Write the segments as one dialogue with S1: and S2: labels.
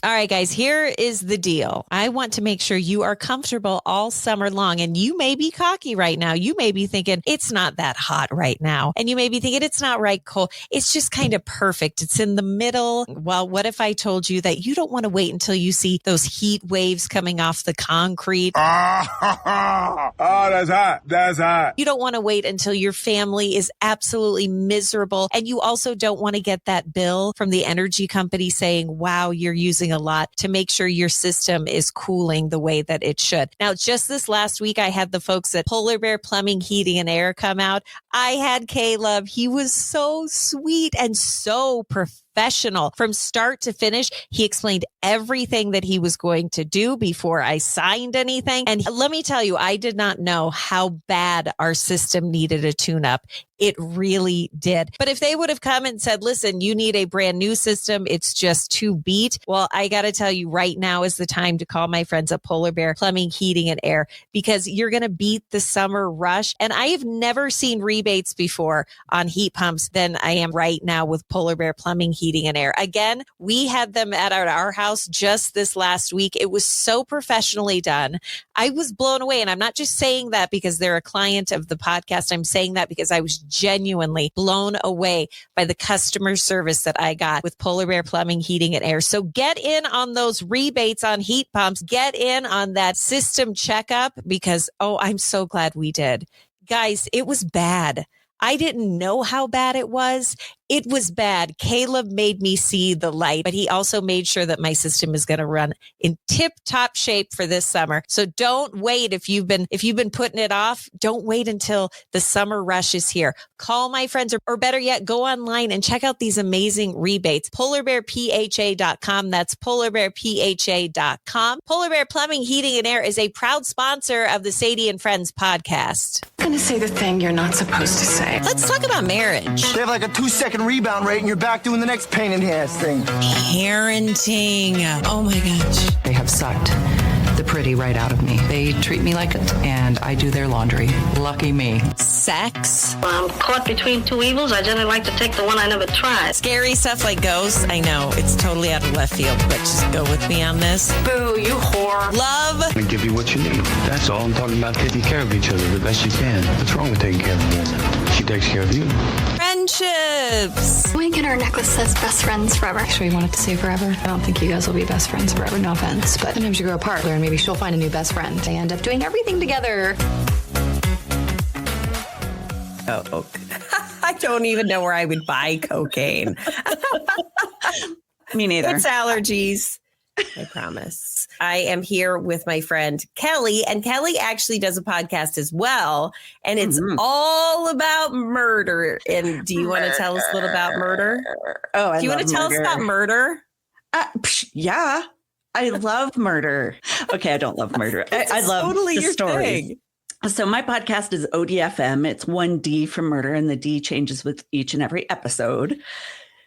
S1: All right, guys, here is the deal. I want to make sure you are comfortable all summer long. And you may be cocky right now. You may be thinking it's not that hot right now. And you may be thinking it's not right cold. It's just kind of perfect. It's in the middle. Well, what if I told you that you don't want to wait until you see those heat waves coming off the concrete?
S2: Oh, that's hot. That's hot.
S1: You don't want to wait until your family is absolutely miserable. And you also don't want to get that bill from the energy company saying, wow, you're using a lot, to make sure your system is cooling the way that it should. Now, just this last week, I had the folks at Polar Bear Plumbing, Heating and Air come out. I had Caleb. He was so sweet and so professional from start to finish. He explained everything that he was going to do before I signed anything. And let me tell you, I did not know how bad our system needed a tune-up. It really did. But if they would have come and said, listen, you need a brand new system, it's just too beat. Well, I got to tell you, right now is the time to call my friends at Polar Bear Plumbing, Heating and Air, because you're going to beat the summer rush. And I have never seen rebates before on heat pumps than I am right now with Polar Bear Plumbing, Heating and Air. Again, we had them at our house just this last week. It was so professionally done. I was blown away. And I'm not just saying that because they're a client of the podcast. I'm saying that because I was genuinely blown away by the customer service that I got with Polar Bear Plumbing, Heating and Air. So get in on those rebates on heat pumps. Get in on that system checkup because, I'm so glad we did. Guys, it was bad. I didn't know how bad it was. It was bad. Caleb made me see the light, but he also made sure that my system is going to run in tip-top shape for this summer. So don't wait. If you've been putting it off, don't wait until the summer rush is here. Call my friends or better yet, go online and check out these amazing rebates. PolarBearPHA.com. That's PolarBearPHA.com. Polar Bear Plumbing, Heating and Air is a proud sponsor of the Sadie and Friends podcast.
S3: I'm going to say the thing you're not supposed to say.
S1: Let's talk about marriage.
S4: They have like a 2-second rebound rate and you're back doing the next pain in the ass thing.
S1: Parenting. Oh my gosh.
S3: They have sucked the pretty right out of me. They treat me like it, and I do their laundry. Lucky me.
S1: Sex.
S5: I'm caught between two evils. I generally like to take the one I never tried.
S1: Scary stuff like ghosts. I know it's totally out of left field, but just go with me on this.
S3: Boo, you whore.
S1: Love.
S6: I give you what you need. That's all. I'm talking about taking care of each other the best you can. What's wrong with taking care of a woman? She takes care of you.
S1: Friendships.
S7: We get our necklace says best friends forever.
S8: Actually, we wanted to say forever. I don't think you guys will be best friends forever. No offense, but sometimes you grow apart, and maybe she'll find a new best friend. They end up doing everything together.
S1: Oh, I don't even know where I would buy cocaine.
S9: Me neither.
S1: It's allergies. I promise. I am here with my friend Kelly, and Kelly actually does a podcast as well, and it's all about murder. And do you want to tell us a little about murder?
S9: Oh,
S1: do you want to tell us about murder?
S9: Yeah, I love murder. Okay, I don't love murder. I love
S1: totally
S9: the
S1: your
S9: story.
S1: thing.
S9: So my podcast is ODFM. It's 1D for murder, and the D changes with each and every episode.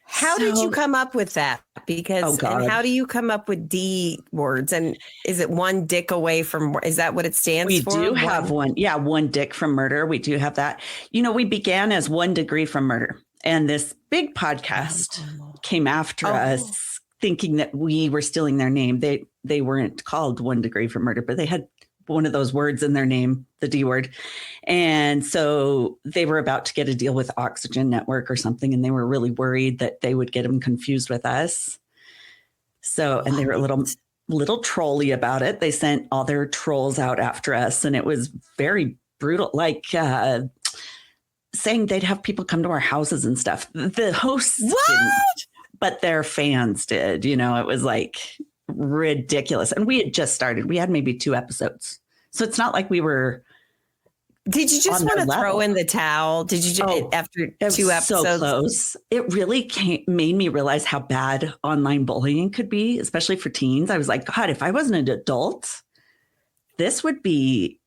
S1: How did you come up with that? Because and how do you come up with D words? And is it one dick away from? Is that what it stands for?
S9: We do have one. Yeah, one dick from murder. We do have that. You know, we began as 1 degree from murder, and this big podcast came after us, thinking that we were stealing their name. They weren't called 1 degree from murder, but they had one of those words in their name, the D word. And so they were about to get a deal with Oxygen Network or something. And they were really worried that they would get them confused with us. So, and they were a little trolly about it. They sent all their trolls out after us. And it was very brutal, like saying they'd have people come to our houses and stuff. The hosts didn't, but their fans did. You know, it was like ridiculous. And we had just started. We had maybe 2 episodes. So it's not like we were.
S1: Did you just want to throw in the towel? Did you after 2 episodes?
S9: So close. It really made me realize how bad online bullying could be, especially for teens. I was like, God, if I wasn't an adult, this would be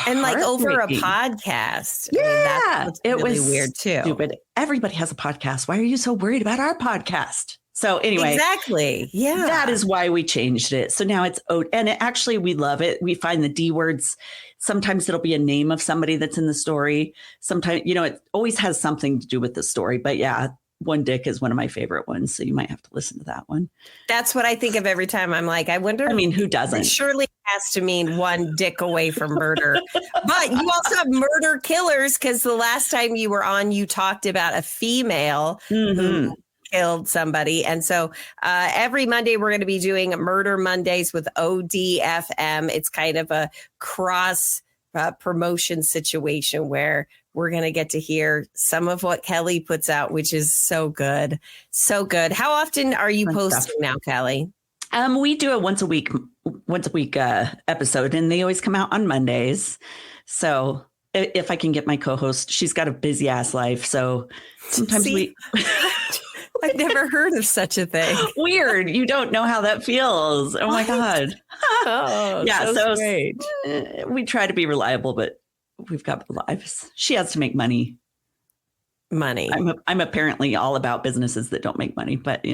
S1: and like over a podcast.
S9: Yeah,
S1: I mean, it really was weird too.
S9: Stupid. Everybody has a podcast. Why are you so worried about our podcast? So anyway,
S1: exactly. Yeah.
S9: That is why we changed it. So now it's and actually we love it. We find the D words. Sometimes it'll be a name of somebody that's in the story. Sometimes, you know, it always has something to do with the story. But yeah, One Dick is one of my favorite ones. So you might have to listen to that one.
S10: That's what I think of every time. I'm like, I wonder.
S9: I mean, who doesn't?
S10: It surely has to mean one dick away from murder. But you also have murder killers, because the last time you were on, you talked about a female who killed somebody. And so every Monday, we're going to be doing Murder Mondays with ODFM. It's kind of a cross promotion situation where we're going to get to hear some of what Kelly puts out, which is so good. So good. How often are you posting now, Kelly?
S9: We do a once a week episode, and they always come out on Mondays. So if I can get my co-host, she's got a busy ass life. So sometimes
S10: I've never heard of such a thing.
S9: Weird. You don't know how that feels. Oh my God.
S10: Oh,
S9: yeah.
S10: So great.
S9: We try to be reliable, but we've got lives. She has to make money. I'm apparently all about businesses that don't make money, but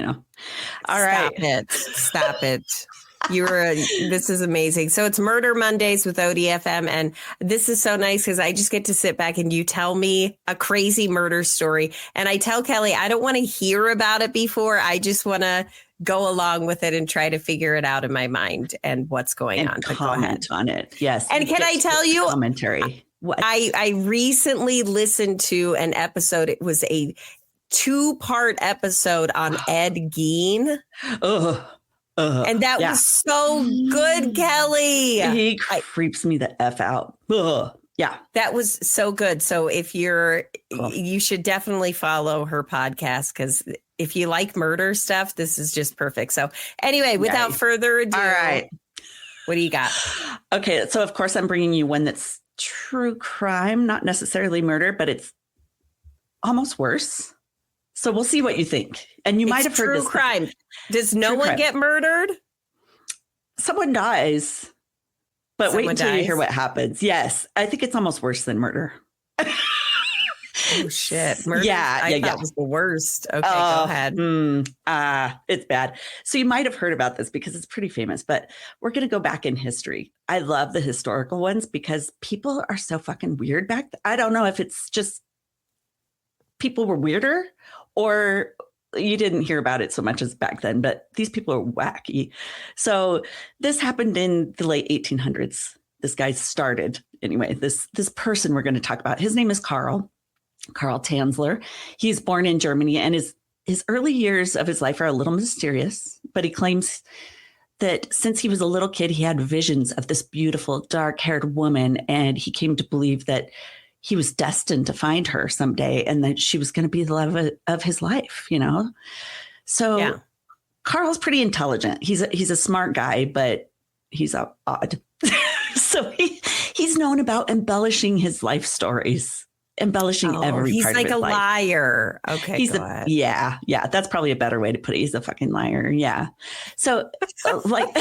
S9: all right.
S10: Stop it. This is amazing. So it's Murder Mondays with ODFM. And this is so nice because I just get to sit back and you tell me a crazy murder story. And I tell Kelly, I don't want to hear about it before. I just want to go along with it and try to figure it out in my mind and what's going on.
S9: But comment on it. Yes.
S10: And can I tell you,
S9: commentary. What?
S10: I recently listened to an episode. It was a 2-part episode on Ed Gein. And that was so good, Kelly.
S9: He creeps me the F out. Yeah.
S10: That was so good. So if you should definitely follow her podcast, because if you like murder stuff, this is just perfect. So anyway, without further ado,
S9: all right.
S10: What do you got?
S9: Okay. So of course I'm bringing you one that's true crime, not necessarily murder, but it's almost worse. So we'll see what you think. And you might have heard this.
S10: True crime. Does no one get murdered?
S9: Someone dies. But wait until you hear what happens. Yes. I think it's almost worse than murder.
S10: Oh, shit. Murder?
S9: I
S10: thought was the worst. Okay, go ahead.
S9: It's bad. So you might have heard about this because it's pretty famous, but we're going to go back in history. I love the historical ones because people are so fucking weird back then. I don't know if it's just people were weirder or you didn't hear about it so much as back then, but these people are wacky. So this happened in the late 1800s. This guy started, anyway, this person we're going to talk about, his name is Karl Tanzler. He's born in Germany, and his early years of his life are a little mysterious, but he claims that since he was a little kid, he had visions of this beautiful dark-haired woman, and he came to believe that he was destined to find her someday and that she was going to be the love of his life, So Karl's pretty intelligent. He's a smart guy, but he's odd. So he's known about embellishing his life stories, embellishing every part of his life. He's like a
S10: liar. Okay, go ahead.
S9: Yeah. That's probably a better way to put it. He's a fucking liar. Yeah. So like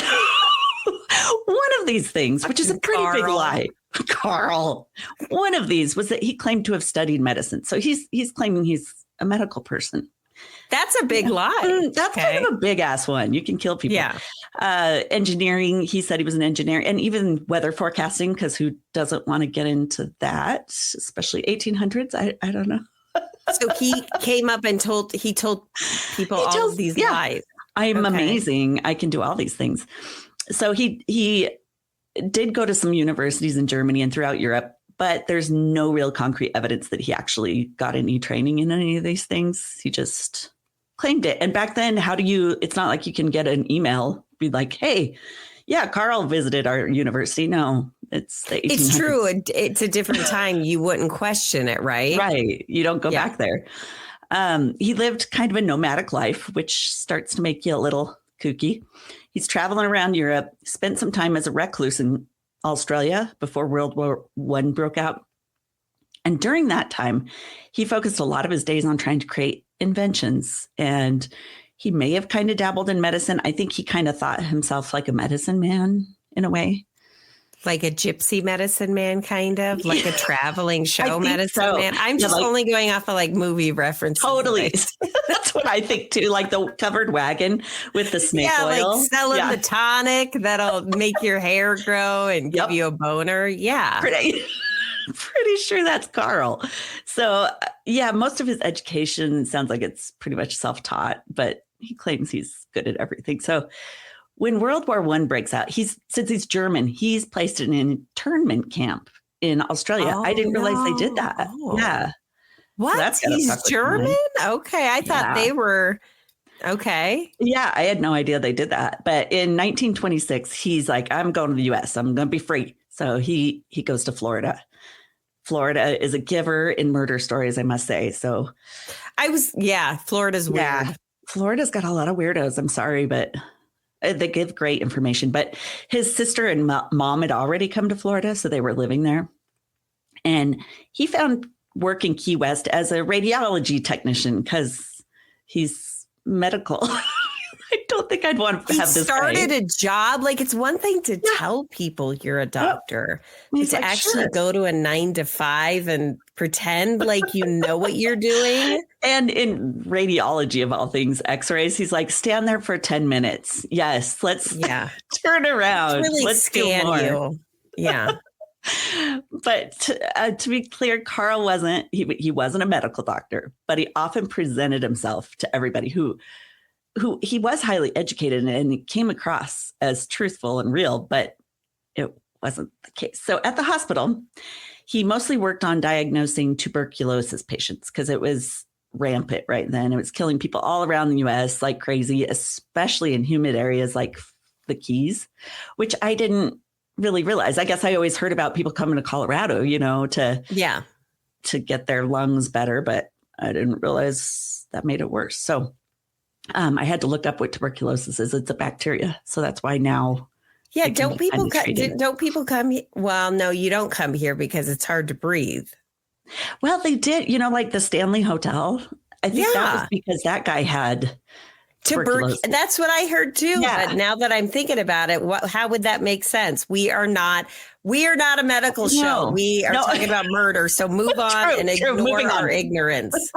S9: one of these things, which is a pretty big lie. Karl. One of these was that he claimed to have studied medicine. So he's claiming he's a medical person.
S10: That's a big lie.
S9: That's kind of a big ass one. You can kill people.
S10: Yeah.
S9: Engineering. He said he was an engineer, and even weather forecasting, because who doesn't want to get into that, especially 1800s? I don't know.
S10: So he came up and told people all of these lies.
S9: I'm amazing. I can do all these things. So he did go to some universities in Germany and throughout Europe, but there's no real concrete evidence that he actually got any training in any of these things. He just claimed it. And back then, it's not like you can get an email, be like, hey, yeah, Karl visited our university. No, it's the 1800s.
S10: It's true. It's a different time. You wouldn't question it, right?
S9: Right. You don't go back there. He lived kind of a nomadic life, which starts to make you a little kooky. He's traveling around Europe, spent some time as a recluse in Australia before World War I broke out. And during that time, he focused a lot of his days on trying to create inventions. And he may have kind of dabbled in medicine. I think he kind of thought himself like a medicine man in a way.
S10: Like a gypsy medicine man, kind of like a traveling show medicine man. I'm just only going off of like movie references.
S9: Totally. That's what I think too. Like the covered wagon with the snake oil.
S10: Like selling the tonic that'll make your hair grow and give you a boner. Yeah.
S9: Pretty. pretty sure that's Carl. So, yeah, most of his education sounds like it's pretty much self-taught, but he claims he's good at everything. So when World War I breaks out, since he's German, he's placed in an internment camp in Australia. I didn't realize they did that. Yeah.
S10: What?
S9: So
S10: he's German? Okay. I thought they were. Okay.
S9: Yeah, I had no idea they did that. But in 1926, he's like, I'm going to the US. I'm going to be free. So he goes to Florida. Florida is a giver in murder stories, I must say. So
S10: Florida's weird.
S9: Yeah, Florida's got a lot of weirdos. I'm sorry, but they give great information. But his sister and mom had already come to Florida, so they were living there. And he found work in Key West as a radiology technician because he's medical. I don't think I'd want to have this. He
S10: started a job. Like, it's one thing to tell people you're a doctor, but to actually go to a 9 to 5 and pretend like you know what you're doing.
S9: And in radiology, of all things, x-rays, he's like, stand there for 10 minutes. Yes, let's turn around.
S10: Really
S9: let's
S10: scan you. Yeah.
S9: But to be clear, Carl wasn't a medical doctor, but he often presented himself to everybody who he was highly educated and he came across as truthful and real, but it wasn't the case. So at the hospital, he mostly worked on diagnosing tuberculosis patients because it was rampant right then. It was killing people all around the US like crazy, especially in humid areas like the Keys, which I didn't really realize. I guess I always heard about people coming to Colorado, to get their lungs better, but I didn't realize that made it worse. So I had to look up what tuberculosis is. It's a bacteria. So that's why now.
S10: Yeah. Don't people come? Well, no, you don't come here because it's hard to breathe.
S9: Well, they did, like the Stanley Hotel. I think that was because that guy had tuberculosis.
S10: That's what I heard too. Yeah. But now that I'm thinking about it, how would that make sense? We are not a medical show. We are talking about murder. So move on and ignore our ignorance.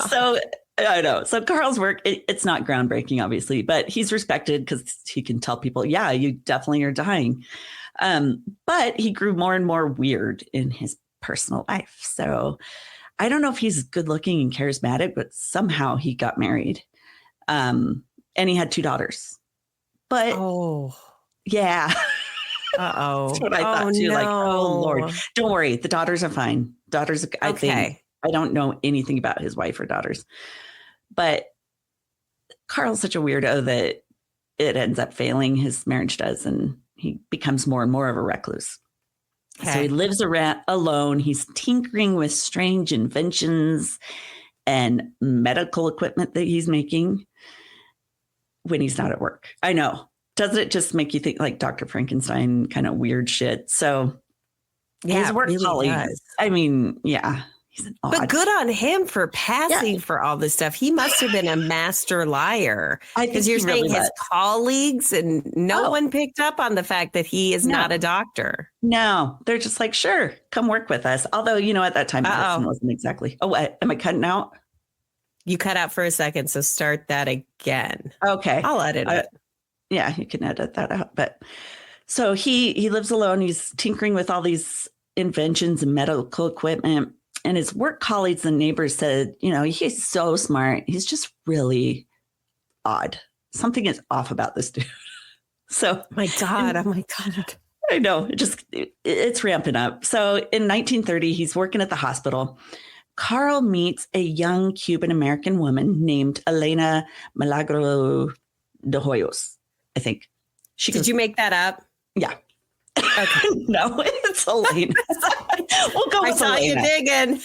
S9: So I know. So Carl's work, it's not groundbreaking, obviously, but he's respected because he can tell people, yeah, you definitely are dying. But he grew more and more weird in his personal life. So I don't know if he's good looking and charismatic, but somehow he got married. And he had 2 daugers. But yeah.
S10: Uh-oh.
S9: That's what I thought too.
S10: No.
S9: Like, oh Lord. Don't worry. The daughters are fine. Daughters, I think. I don't know anything about his wife or daughters. But Carl's such a weirdo that it ends up failing. His marriage does. And he becomes more and more of a recluse. Okay. So he lives alone. He's tinkering with strange inventions and medical equipment that he's making when he's not at work. I know. Doesn't it just make you think like Dr. Frankenstein kind of weird shit? So his work colleagues, I mean, yeah. He's an odd.
S10: But good on him for passing for all this stuff. He must have been a master liar. Because you're saying really his colleagues and no one picked up on the fact that he is not a doctor.
S9: No, they're just like, sure, come work with us. Although, at that time, medicine wasn't exactly. Oh, am I cutting out?
S10: You cut out for a second. So start that again.
S9: Okay.
S10: I'll edit it.
S9: Yeah, you can edit that out. But so he lives alone. He's tinkering with all these inventions and medical equipment. And his work colleagues and neighbors said, he's so smart. He's just really odd. Something is off about this dude. So,
S10: oh my God.
S9: I know. It's ramping up. So in 1930, he's working at the hospital. Carl meets a young Cuban-American woman named Elena Milagro de Hoyos, I think.
S10: Did you make that up?
S9: Yeah. Okay. No, it's Elena. We'll go with Elena.
S10: I saw you digging.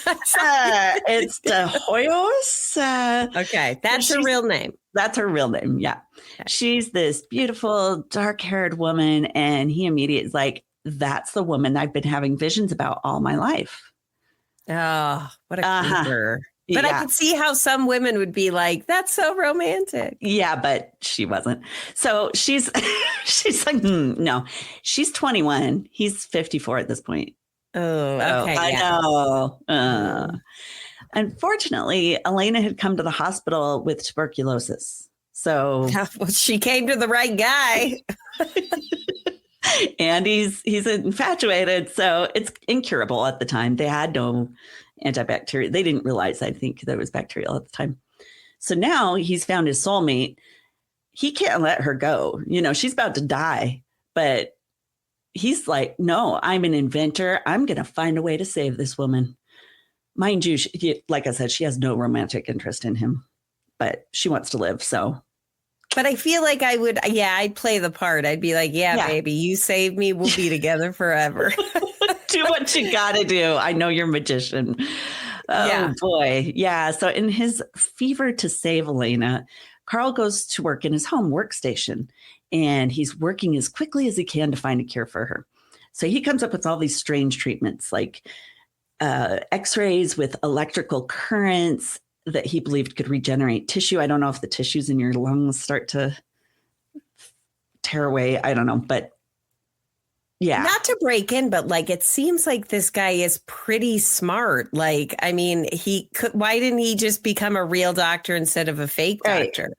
S9: It's De Hoyos.
S10: Okay, that's her real name.
S9: That's her real name, yeah. Okay. She's this beautiful, dark-haired woman, and he immediately is like, that's the woman I've been having visions about all my life.
S10: Oh, what a creeper. But I could see how some women would be like, that's so romantic.
S9: Yeah, but she wasn't. So she's like, no, she's 21. He's 54 at this point.
S10: Oh, okay.
S9: I know. Unfortunately, Elena had come to the hospital with tuberculosis. So
S10: well, she came to the right guy.
S9: And he's infatuated. So it's incurable at the time. They had no antibacterial. They didn't realize, I think, that it was bacterial at the time. So now he's found his soulmate. He can't let her go. You know, she's about to die, but he's like, no, I'm an inventor. I'm going to find a way to save this woman. Mind you, like I said, she has no romantic interest in him, but she wants to live. So,
S10: but I feel like I'd play the part. I'd be like, yeah, baby, you saved me. We'll be together forever.
S9: Do what you got to do. I know you're a magician. Oh, boy. Yeah. So in his fever to save Elena, Carl goes to work in his home workstation, and he's working as quickly as he can to find a cure for her. So he comes up with all these strange treatments like x-rays with electrical currents that he believed could regenerate tissue. I don't know if the tissues in your lungs start to tear away. I don't know, but yeah.
S10: Not to break in, but like, it seems like this guy is pretty smart. Like, I mean, why didn't he just become a real doctor instead of a fake doctor?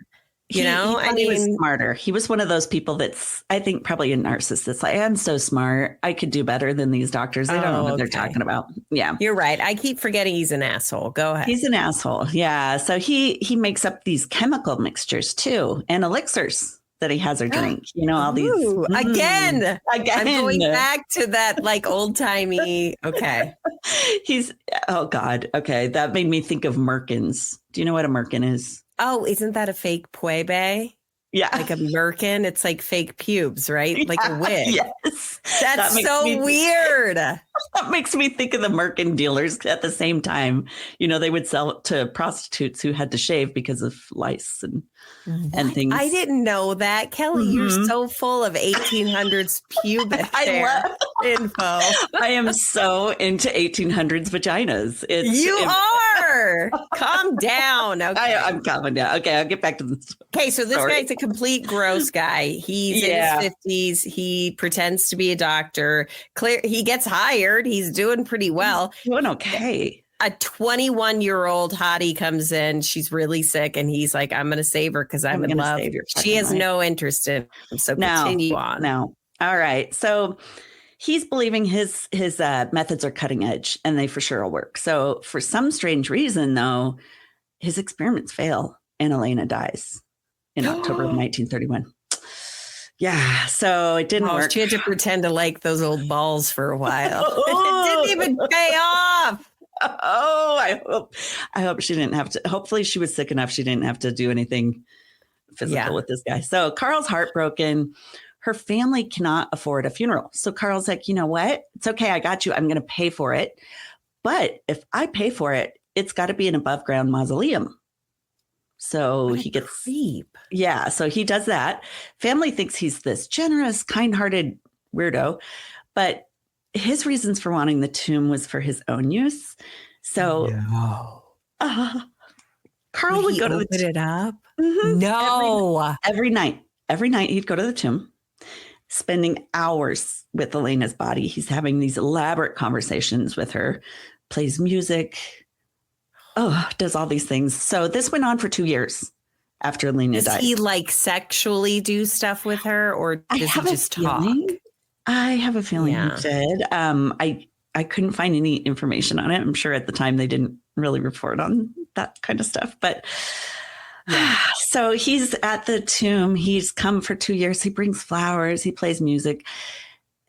S10: You know,
S9: he was smarter. He was one of those people that's, I think, probably a narcissist. Like, I'm so smart. I could do better than these doctors. They don't know what they're talking about. Yeah.
S10: You're right. I keep forgetting he's an asshole. Go ahead.
S9: He's an asshole. Yeah. So he makes up these chemical mixtures too, and elixirs that he has her drink. You know, all these.
S10: Again. I'm going back to that like old timey. Okay.
S9: Oh God. Okay. That made me think of Merkins. Do you know what a Merkin is?
S10: Oh, isn't that a fake puebe?
S9: Yeah.
S10: Like a merkin. It's like fake pubes, right? Like a wig.
S9: Yes.
S10: That's so weird.
S9: That makes me think of the Merkin dealers at the same time. You know, they would sell it to prostitutes who had to shave because of lice and things.
S10: I didn't know that. Kelly, you're so full of 1800s pubic hair info.
S9: I am so into 1800s vaginas.
S10: You are. Calm down. Okay.
S9: I'm calming down. Okay, I'll get back to this.
S10: Okay, so this guy's a complete gross guy. He's in his 50s. He pretends to be a doctor. He gets hired. He's doing pretty well.
S9: He's doing okay.
S10: A 21-year-old hottie comes in. She's really sick, and he's like, "I'm going to save her because I'm in love." She has no interest in him. So continue on.
S9: No. All right. So he's believing his methods are cutting edge, and they for sure will work. So for some strange reason, though, his experiments fail, and Elena dies in October of 1931. Yeah, so it didn't work.
S10: She had to pretend to like those old balls for a while. It didn't even pay off.
S9: Oh, I hope she didn't have to. Hopefully she was sick enough she didn't have to do anything physical with this guy. So Carl's heartbroken. Her family cannot afford a funeral. So Carl's like, you know what? It's okay. I got you. I'm going to pay for it. But if I pay for it, it's got to be an above ground mausoleum. So he gets
S10: creep.
S9: Yeah. So he does that. Family thinks he's this generous, kind-hearted weirdo, but his reasons for wanting the tomb was for his own use. So Carl would go to
S10: open it up.
S9: Mm-hmm.
S10: No.
S9: Every night he'd go to the tomb, spending hours with Elena's body. He's having these elaborate conversations with her, plays music, does all these things. So this went on for 2 years after Elena died.
S10: Does he like sexually do stuff with her, or does he just talk?
S9: I have a feeling he did. I couldn't find any information on it. I'm sure at the time they didn't really report on that kind of stuff. But so he's at the tomb. He's come for 2 years. He brings flowers. He plays music.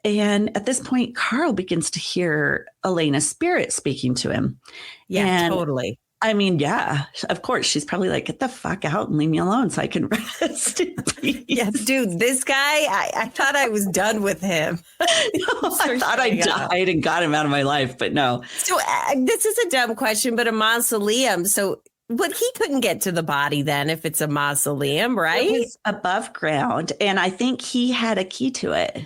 S9: And at this point, Carl begins to hear Elena's spirit speaking to him.
S10: Yeah, totally.
S9: I mean, yeah, of course. She's probably like, get the fuck out and leave me alone so I can rest in peace.
S10: Yeah, dude, this guy, I thought I was done with him.
S9: I thought I died and got him out of my life, but no.
S10: So this is a dumb question, but a mausoleum. So but he couldn't get to the body then if it's a mausoleum, right?
S9: It was above ground. And I think he had a key to it.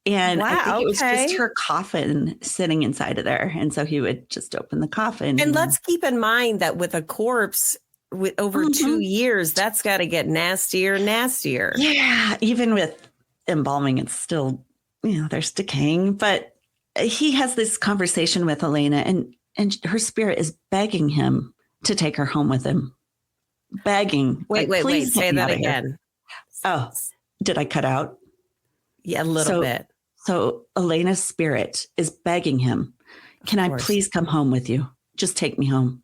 S9: And I think it was just her coffin sitting inside of there. And so he would just open the coffin.
S10: And let's keep in mind that with a corpse with over 2 years, that's got to get nastier and nastier.
S9: Yeah. Even with embalming, it's still, there's decaying. But he has this conversation with Elena and her spirit is begging him to take her home with him. Begging.
S10: Wait. Say that again.
S9: Oh, did I cut out?
S10: Yeah, a little bit.
S9: So Elena's spirit is begging him, can I please come home with you? Just take me home.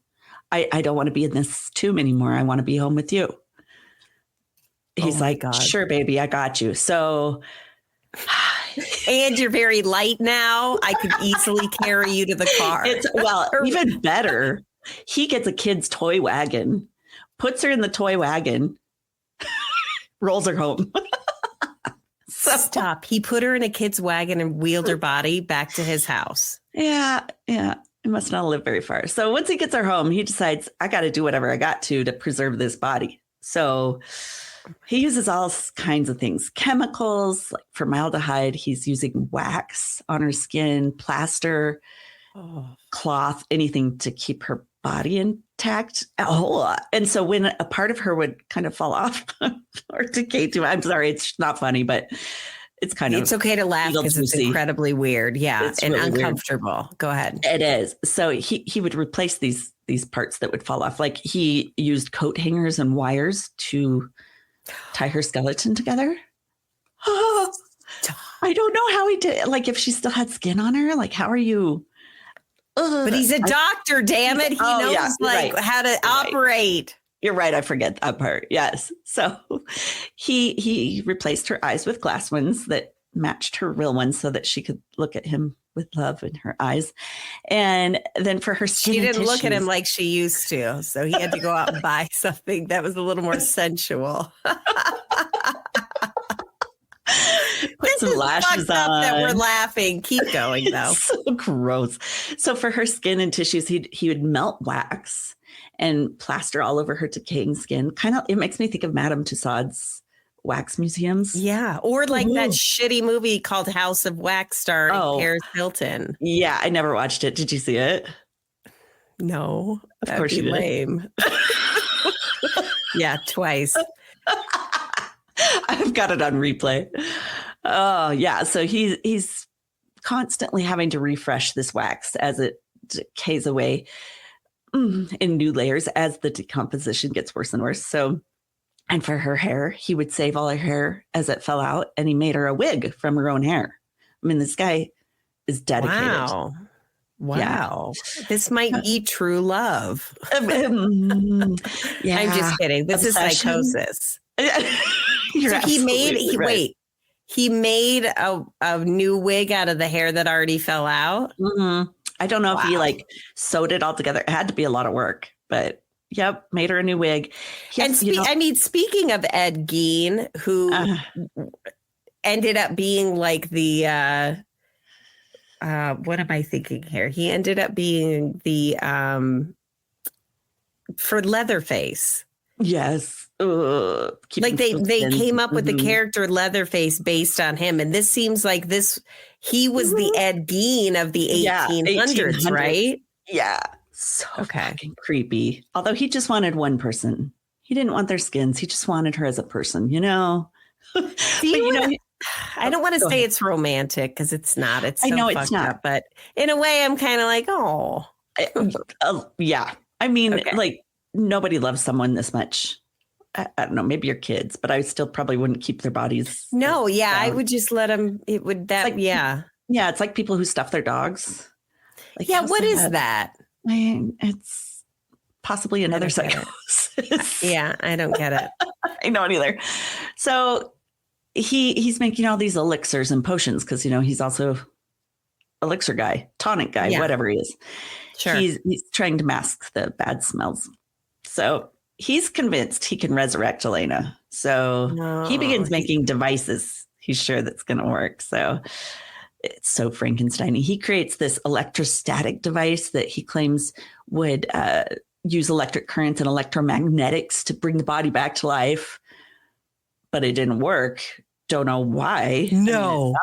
S9: I don't want to be in this tomb anymore. I want to be home with you. He's like, sure, baby, I got you. So,
S10: and you're very light now. I could easily carry you to the car.
S9: Even better. He gets a kid's toy wagon, puts her in the toy wagon, rolls her home.
S10: Stop. He put her in a kid's wagon and wheeled her body back to his house.
S9: Yeah. It must not live very far. So once he gets her home, he decides, I got to do whatever I got to preserve this body. So he uses all kinds of things, chemicals, like formaldehyde. He's using wax on her skin, plaster, cloth, anything to keep her body intact. A whole lot. And so when a part of her would kind of fall off or decay to, I'm sorry, it's not funny, but it's
S10: okay to laugh because it's incredibly weird. Yeah. It's and really uncomfortable. Weird. Go ahead.
S9: It is. So he would replace these parts that would fall off. Like he used coat hangers and wires to tie her skeleton together. Oh, I don't know how he did. Like if she still had skin on her, like how are you?
S10: But he's a doctor, damn it. He knows how to operate.
S9: You're right. I forget that part. Yes. So he replaced her eyes with glass ones that matched her real ones so that she could look at him with love in her eyes. And then for her skin,
S10: she didn't look at him like she used to. So he had to go out and buy something that was a little more sensual. Put some lashes on. That we're laughing. Keep going though.
S9: So gross. So for her skin and tissues, he would melt wax and plaster all over her decaying skin. It makes me think of Madame Tussauds wax museums.
S10: Yeah. Or like that shitty movie called House of Wax starring Paris Hilton.
S9: Yeah. I never watched it. Did you see it?
S10: No.
S9: Of course you did.
S10: Lame. Yeah. Twice.
S9: I've got it on replay. Oh yeah. So he's constantly having to refresh this wax as it decays away in new layers as the decomposition gets worse and worse. So, and for her hair, he would save all her hair as it fell out, and he made her a wig from her own hair. I mean, this guy is dedicated.
S10: Wow. Yeah. This might be true love.
S9: Yeah.
S10: I'm just kidding. This is psychosis. So he made a new wig out of the hair that already fell out.
S9: Mm-hmm. I don't know if he sewed it all together. It had to be a lot of work, but yep, made her a new wig.
S10: Speaking of Ed Gein, who ended up being like the what am I thinking here? He ended up being the for Leatherface.
S9: Yes.
S10: Like they came up with the character Leatherface based on him. And this seems like he was the Ed Gein of the 1800s, right?
S9: Yeah. So fucking creepy. Although he just wanted one person. He didn't want their skins. He just wanted her as a person, I
S10: don't want to say it's romantic because it's not. It's
S9: I know it's not.
S10: Up, but in a way, I'm kind of like, oh.
S9: Yeah. I mean, nobody loves someone this much. I don't know, maybe your kids, but I still probably wouldn't keep their bodies.
S10: No, yeah, I would just let them. It would yeah.
S9: It's like people who stuff their dogs.
S10: What is that?
S9: I mean, it's possibly another psychosis.
S10: Yeah, I don't get it.
S9: I don't either. So he's making all these elixirs and potions because he's also elixir guy, tonic guy, whatever he is.
S10: Sure,
S9: he's trying to mask the bad smells. So he's convinced he can resurrect Elena. So he begins making devices. He's sure that's going to work. So it's so Frankenstein-y. He creates this electrostatic device that he claims would use electric currents and electromagnetics to bring the body back to life. But it didn't work. Don't know why.
S10: No.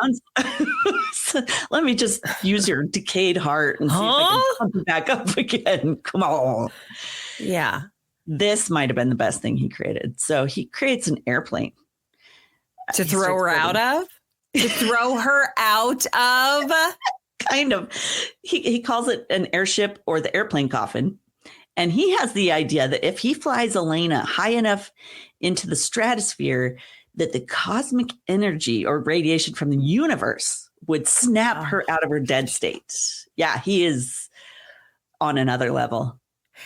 S9: Let me just use your decayed heart and see if I can pump it back up again. Come on.
S10: Yeah.
S9: This might have been the best thing he created. So he creates an airplane.
S10: To throw her out of? To throw her out of?
S9: Kind of. He calls it an airship or the airplane coffin. And he has the idea that if he flies Elena high enough into the stratosphere, that the cosmic energy or radiation from the universe would snap her out of her dead state. Yeah, he is on another level.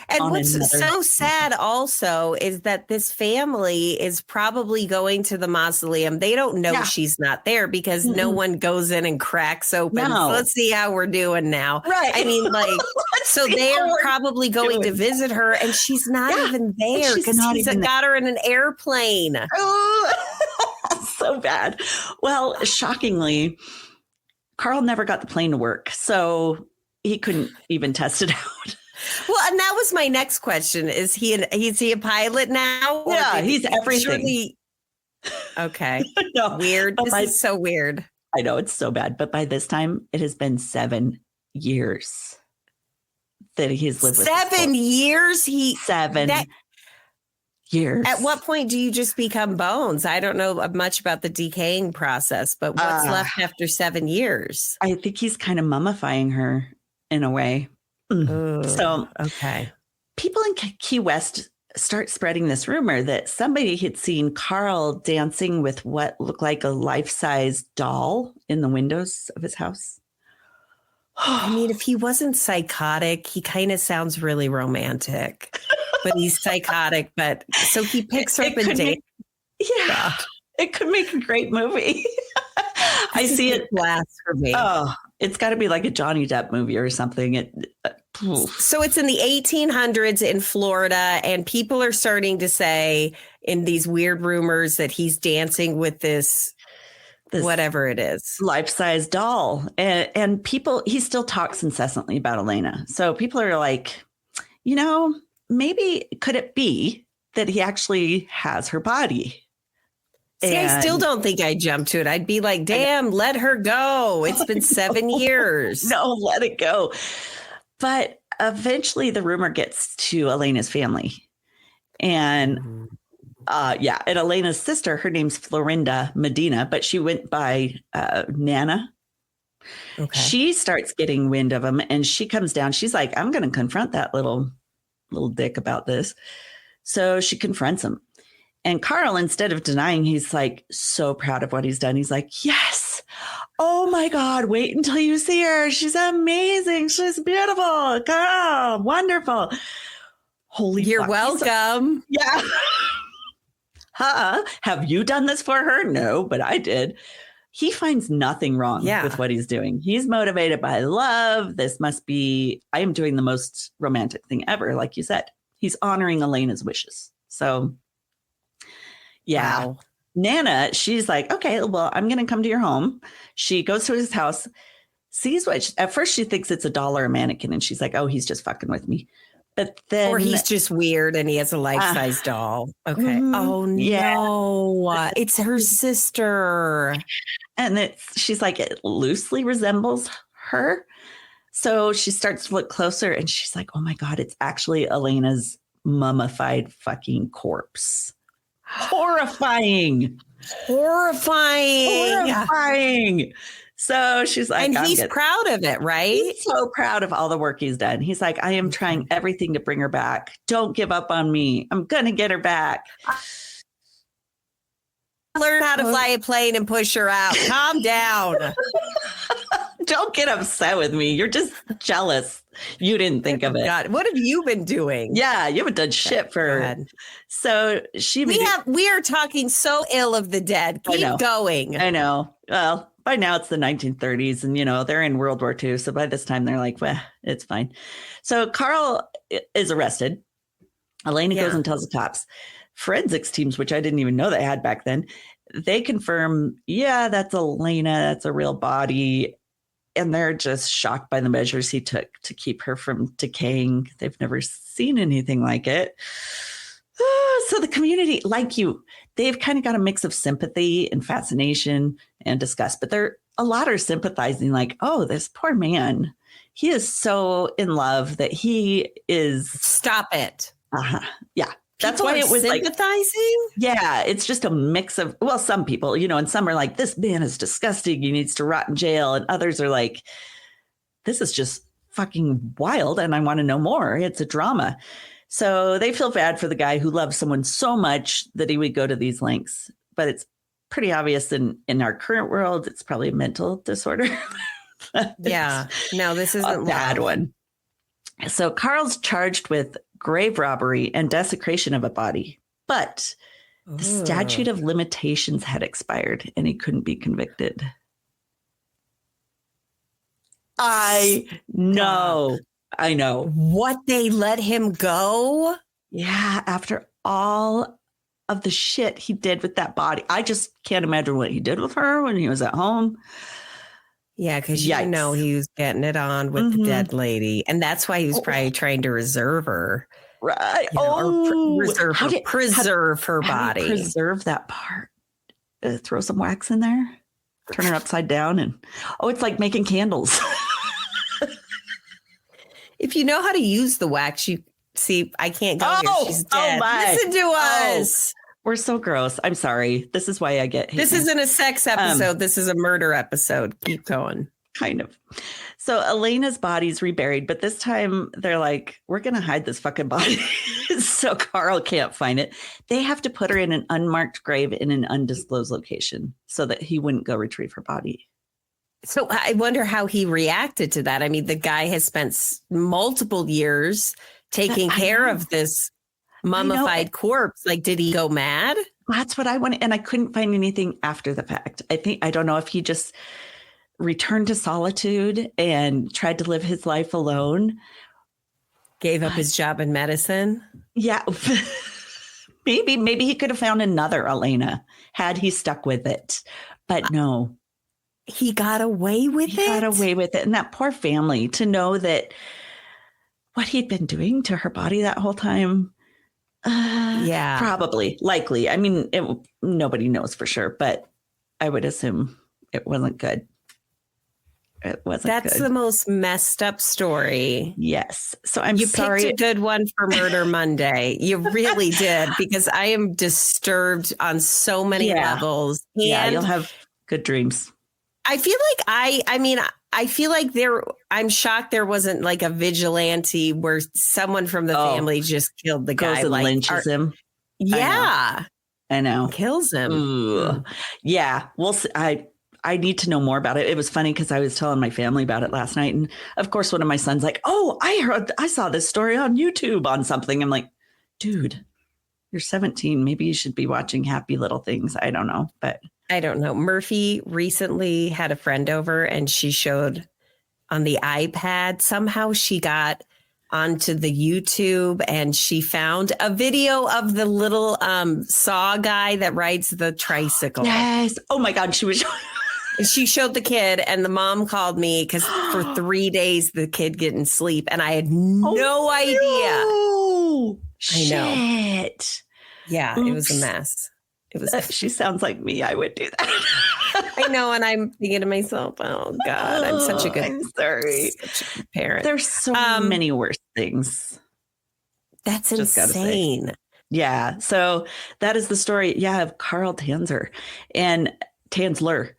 S10: And what's so sad also is that this family is probably going to the mausoleum. They don't know she's not there because no one goes in and cracks open.
S9: No.
S10: Let's see how we're doing now.
S9: Right.
S10: I mean, like, so they're probably going to visit her and she's not even there because he's got her in an airplane.
S9: Oh, so bad. Well, shockingly, Carl never got the plane to work, so he couldn't even test it out.
S10: Well, and that was my next question. Is he a pilot now?
S9: Yeah, he's everything.
S10: Okay.
S9: No,
S10: weird. This is so weird.
S9: I know, it's so bad. But by this time, it has been 7 years that he's lived with
S10: 7 years?
S9: 7 years.
S10: At what point do you just become bones? I don't know much about the decaying process, but what's left after 7 years?
S9: I think he's kind of mummifying her in a way. So,
S10: okay.
S9: People in Key West start spreading this rumor that somebody had seen Carl dancing with what looked like a life-size doll in the windows of his house.
S10: I mean, if he wasn't psychotic, he kind of sounds really romantic, but he's psychotic. But so he picks her up and dates.
S9: Yeah, it could make a great movie. I see it
S10: last for me.
S9: Oh, it's got to be like a Johnny Depp movie or something.
S10: So it's in the 1800s in Florida, and people are starting to say in these weird rumors that he's dancing with this whatever it is,
S9: life-size doll, and people. He still talks incessantly about Elena. So people are like, maybe could it be that he actually has her body?
S10: See, I still don't think I'd jump to it. I'd be like, damn, let her go. It's been 7 years.
S9: No, let it go. But eventually the rumor gets to Elena's family. And and Elena's sister, her name's Florinda Medina, but she went by Nana. Okay. She starts getting wind of him and she comes down. She's like, I'm going to confront that little dick about this. So she confronts him. And Carl, instead of denying, he's like so proud of what he's done. He's like, yes. Oh my God, wait until you see her. She's amazing. She's beautiful. Carl, wonderful. Holy
S10: You're welcome.
S9: Yeah. Have you done this for her? No, but I did. He finds nothing wrong with what he's doing. He's motivated by love. This must be, I am doing the most romantic thing ever. Like you said, he's honoring Elena's wishes. So yeah. Wow. Nana, she's like, okay, well, I'm going to come to your home. She goes to his house, sees at first she thinks it's a doll or a mannequin. And she's like, oh, he's just fucking with me. But then.
S10: Or he's just weird and he has a life-size doll. Okay. Mm-hmm. Oh, no. Yeah. It's her sister.
S9: And she's like, it loosely resembles her. So she starts to look closer and she's like, oh my God, it's actually Elena's mummified fucking corpse. Horrifying. So she's like,
S10: and he's proud of it, right?
S9: He's so proud of all the work he's done. He's like, I am trying everything to bring her back. Don't give up on me. I'm going to get her back.
S10: Learn how to fly a plane and push her out. Calm down.
S9: Don't get upset with me. You're just jealous. You didn't think of it.
S10: God, what have you been doing?
S9: Yeah, you haven't done shit for. God. So
S10: we are talking so ill of the dead. Keep going.
S9: I know. Well, by now it's the 1930s, and they're in World War II. So by this time they're like, well, it's fine. So Carl is arrested. Elena goes and tells the cops. Forensics teams, which I didn't even know they had back then, they confirm, that's Elena. That's a real body. And they're just shocked by the measures he took to keep her from decaying. They've never seen anything like it. So the community, like you, they've kind of got a mix of sympathy and fascination and disgust. But a lot are sympathizing, like, oh, this poor man. He is so in love that he is.
S10: Stop it.
S9: Yeah. That's
S10: People
S9: why it was
S10: sympathizing?
S9: It's just a mix of, some people, and some are like, this man is disgusting. He needs to rot in jail. And others are like, this is just fucking wild. And I want to know more. It's a drama. So they feel bad for the guy who loves someone so much that he would go to these lengths. But it's pretty obvious in our current world. It's probably a mental disorder.
S10: Yeah. No, this isn't
S9: a bad one. So Carl's charged with grave robbery and desecration of a body, but the statute of limitations had expired and he couldn't be convicted. I know.
S10: What, they let him go?
S9: Yeah, after all of the shit he did with that body. I just can't imagine what he did with her when he was at home.
S10: Yeah, because you know he was getting it on with the dead lady. And that's why he was probably trying to reserve her.
S9: Right.
S10: Preserve her body.
S9: Preserve that part. Throw some wax in there. Turn her upside down. And it's like making candles.
S10: If you know how to use the wax, you see, I can't go here. She's dead. Listen to us.
S9: We're so gross. I'm sorry. This is why I get hate.
S10: This isn't a sex episode. This is a murder episode. Keep going.
S9: Kind of. So Elena's body's reburied, but this time they're like, we're going to hide this fucking body. So Carl can't find it. They have to put her in an unmarked grave in an undisclosed location so that he wouldn't go retrieve her body.
S10: So I wonder how he reacted to that. I mean, the guy has spent multiple years taking care of this mummified corpse. Like, did he go mad?
S9: That's what I wanted. And I couldn't find anything after the fact. I don't know if he just returned to solitude and tried to live his life alone.
S10: Gave up his job in medicine.
S9: Yeah. Maybe he could have found another Elena had he stuck with it. But no.
S10: He got away with it?
S9: He got away with it. And that poor family, to know that what he'd been doing to her body that whole time.
S10: Yeah.
S9: Probably. Likely. I mean, nobody knows for sure, but I would assume it wasn't good. It wasn't good.
S10: That's the most messed up story.
S9: Yes. So I'm sorry.
S10: You picked a good one for Murder Monday. You really did, because I am disturbed on so many levels. And
S9: you'll have good dreams.
S10: I feel like I feel like I'm shocked there wasn't like a vigilante where someone from the family just killed the guy.
S9: Goes and lynches him.
S10: Yeah.
S9: I know.
S10: Kills him.
S9: Ooh. Yeah. We'll see. I need to know more about it. It was funny because I was telling my family about it last night. And of course, one of my sons like, I saw this story on YouTube on something. I'm like, dude, you're 17. Maybe you should be watching Happy Little Things. I don't know. But
S10: I don't know. Murphy recently had a friend over and she showed on the iPad. Somehow she got onto the YouTube and she found a video of the little Saw guy that rides the tricycle.
S9: Yes. Oh my God.
S10: She showed the kid and the mom called me because for 3 days the kid didn't sleep and I had no idea. I know.
S9: Shit.
S10: Yeah, Oops. It was a mess. It was.
S9: She sounds like me. I would do that.
S10: I know, and I'm thinking to myself, "Oh God, I'm such a good parent."
S9: There's so many worse things.
S10: That's insane.
S9: Yeah. So that is the story. Yeah, of Carl Tanzler and Tanzler.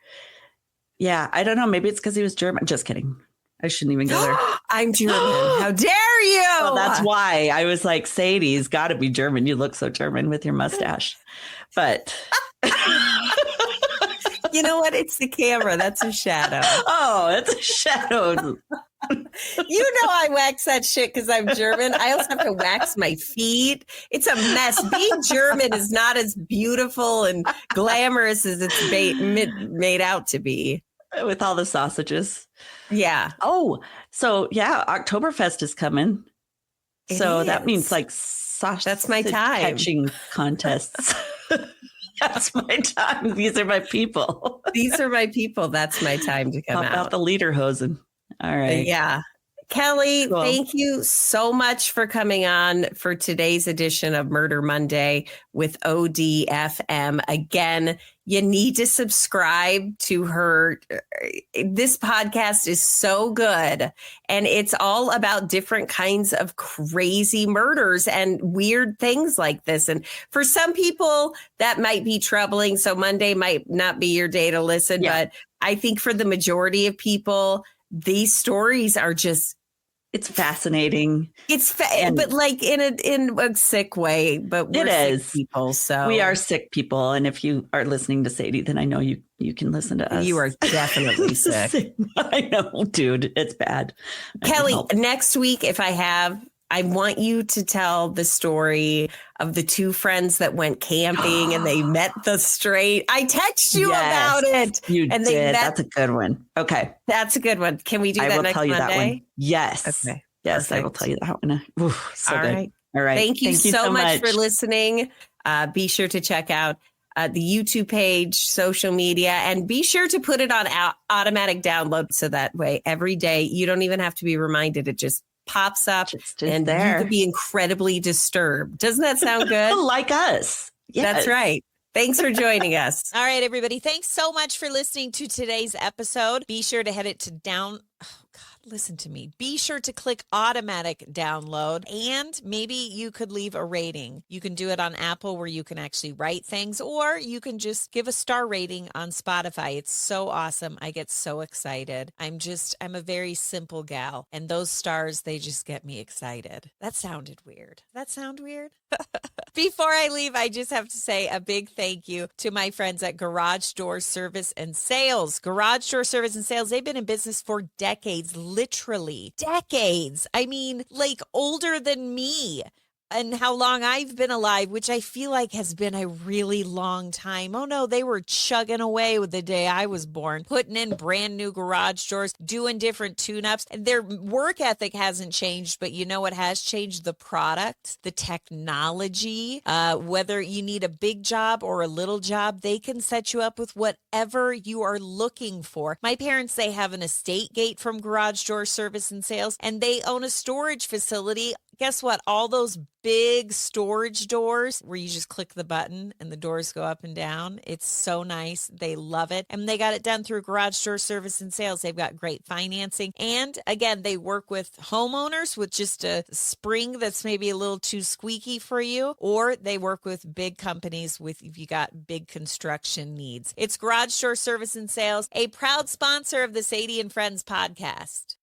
S9: Yeah, I don't know. Maybe it's because he was German. Just kidding. I shouldn't even go there.
S10: I'm German. How dare you?
S9: Well, that's why I was like, Sadie's got to be German. You look so German with your mustache. But
S10: you know what? It's the camera. That's a shadow.
S9: Oh, it's a shadow.
S10: You know I wax that shit because I'm German. I also have to wax my feet. It's a mess. Being German is not as beautiful and glamorous as it's made out to be.
S9: With all the sausages.
S10: Yeah.
S9: Oh, so yeah, Oktoberfest is coming. That means like sausage.
S10: That's my time.
S9: Catching contests. That's my time. These are my people.
S10: These are my people. That's my time to come
S9: out. How about the lederhosen? All right.
S10: Yeah. Kelly, cool. Thank you so much for coming on for today's edition of Murder Monday with ODFM. Again, you need to subscribe to her. This podcast is so good. And it's all about different kinds of crazy murders and weird things like this. And for some people, that might be troubling. So Monday might not be your day to listen. Yeah. But I think for the majority of people, these stories are just
S9: It's fascinating.
S10: But like in a sick way. But we're sick people, so
S9: we are sick people. And if you are listening to Sadie, then I know you can listen to us.
S10: You are definitely sick.
S9: I know, dude. It's bad.
S10: Kelly, next week, if I want you to tell the story of the two friends that went camping and they met the straight. I text you about it.
S9: You did. That's a good one. Okay.
S10: That's a good one. Can we do that next Monday? That one.
S9: Yes.
S10: Okay.
S9: Yes, perfect. I will tell you that one. So
S10: all
S9: good.
S10: right.
S9: All right.
S10: Thank you so much for listening. Be sure to check out the YouTube page, social media, and be sure to put it on automatic download. So that way, every day, you don't even have to be reminded. It just pops up and you could be incredibly disturbed. Doesn't that sound good?
S9: Like us.
S10: Yes. That's right. Thanks for joining us.
S1: All right, everybody. Thanks so much for listening to today's episode. Be sure to head it to listen to me. Be sure to click automatic download, and maybe you could leave a rating. You can do it on Apple where you can actually write things, or you can just give a star rating on Spotify. It's so awesome. I get so excited. I'm a very simple gal, and those stars, they just get me excited. That sounded weird. That sound weird? Before I leave, I just have to say a big thank you to my friends at Garage Door Service and Sales. Garage Door Service and Sales, they've been in business for decades, literally decades. I mean, like older than me. And how long I've been alive, which I feel like has been a really long time. Oh no, they were chugging away with the day I was born, putting in brand new garage doors, doing different tune-ups. And their work ethic hasn't changed, but you know what has changed? The product, the technology. Whether you need a big job or a little job, they can set you up with whatever you are looking for. My parents, they have an estate gate from Garage Door Service and Sales, and they own a storage facility. Guess what? All those big storage doors where you just click the button and the doors go up and down. It's so nice. They love it. And they got it done through Garage Door Service and Sales. They've got great financing. And again, they work with homeowners with just a spring that's maybe a little too squeaky for you, or they work with big companies with if you got big construction needs. It's Garage Door Service and Sales, a proud sponsor of the Sadie and Friends podcast.